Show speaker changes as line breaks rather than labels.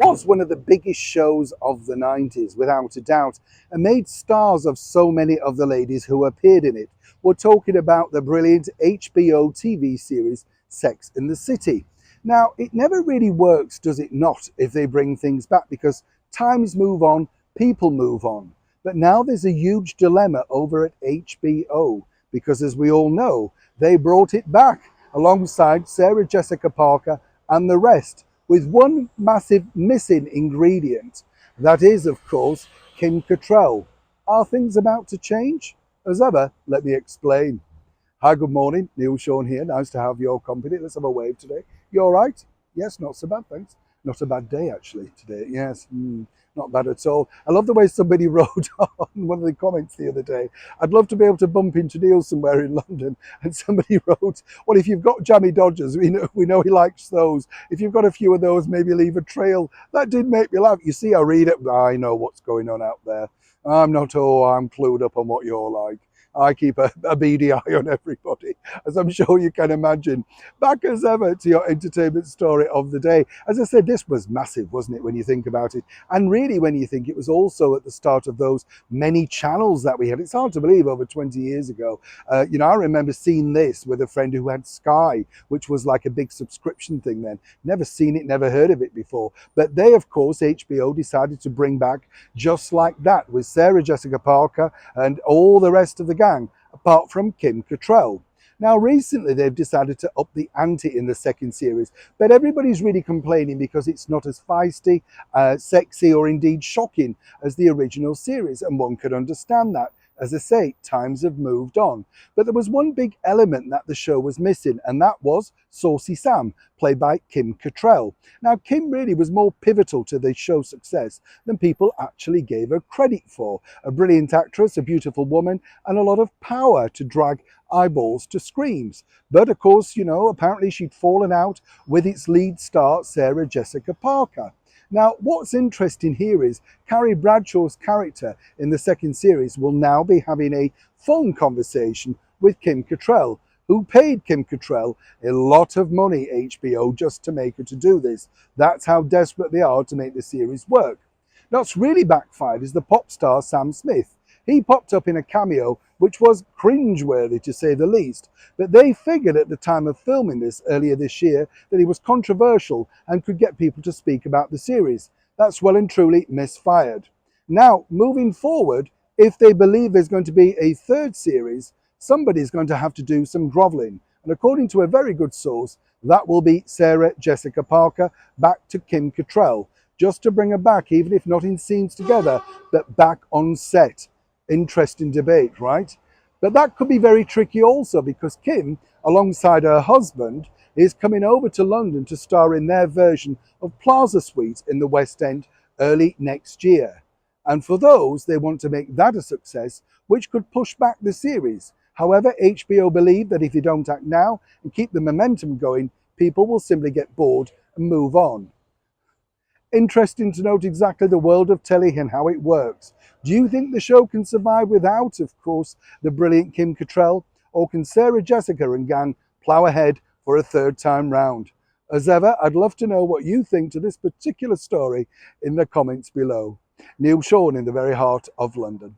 was one of the biggest shows of the 90s, without a doubt, and made stars of so many of the ladies who appeared in it. We're talking about the brilliant HBO TV series Sex and the City. Now, it never really works, does it not, if they bring things back, because times move on, people move on. But now there's a huge dilemma over at HBO, because as we all know, they brought it back alongside Sarah Jessica Parker and the rest, with one massive missing ingredient. That is, of course, Kim Cattrall. Are things about to change? As ever, let me explain. Hi, good morning. Neil Sean here. Nice to have your company. Let's have a wave today. You all right? Yes, not so bad, thanks. Not a bad day, actually, today. Yes, not bad at all. I love the way somebody wrote on one of the comments the other day. I'd love to be able to bump into Neil somewhere in London. And somebody wrote, well, if you've got jammy Dodgers, we know he likes those. If you've got a few of those, maybe leave a trail. That did make me laugh. You see, I read it. I know what's going on out there. I'm clued up on what you're like. I keep a beady eye on everybody, as I'm sure you can imagine. Back as ever to your entertainment story of the day. As I said, this was massive, wasn't it, when you think about it? And really, when you think it was also at the start of those many channels that we had. It's hard to believe over 20 years ago. I remember seeing this with a friend who had Sky, which was like a big subscription thing then. Never seen it, never heard of it before. But they, of course, HBO decided to bring back Just Like That with Sarah Jessica Parker and all the rest of the gang, apart from Kim Cattrall. Now, recently they've decided to up the ante in the second series, but everybody's really complaining because it's not as feisty, sexy, or indeed shocking as the original series, and one could understand that. As I say, times have moved on. But there was one big element that the show was missing, and that was Saucy Sam, played by Kim Cattrall. Now, Kim really was more pivotal to the show's success than people actually gave her credit for. A brilliant actress, a beautiful woman, and a lot of power to drag eyeballs to screens. But of course, apparently she'd fallen out with its lead star, Sarah Jessica Parker. Now, what's interesting here is Carrie Bradshaw's character in the second series will now be having a phone conversation with Kim Cattrall, who paid Kim Cattrall a lot of money, HBO, just to make her to do this. That's how desperate they are to make the series work. Now, what's really backfired is the pop star Sam Smith. He popped up in a cameo, which was cringeworthy to say the least. But they figured at the time of filming this earlier this year that he was controversial and could get people to speak about the series. That's well and truly misfired. Now, moving forward, if they believe there's going to be a third series, somebody's going to have to do some groveling. And according to a very good source, that will be Sarah Jessica Parker back to Kim Cattrall, just to bring her back, even if not in scenes together, but back on set. Interesting debate, right? But that could be very tricky also, because Kim, alongside her husband, is coming over to London to star in their version of Plaza Suite in the West End early next year. And for those, they want to make that a success, which could push back the series. However, HBO believe that if you don't act now and keep the momentum going, people will simply get bored and move on. Interesting to note exactly the world of telly and how it works. Do you think the show can survive without, of course, the brilliant Kim Cattrall? Or can Sarah Jessica and gang plough ahead for a third time round? As ever, I'd love to know what you think to this particular story in the comments below. Neil Sean in the very heart of London.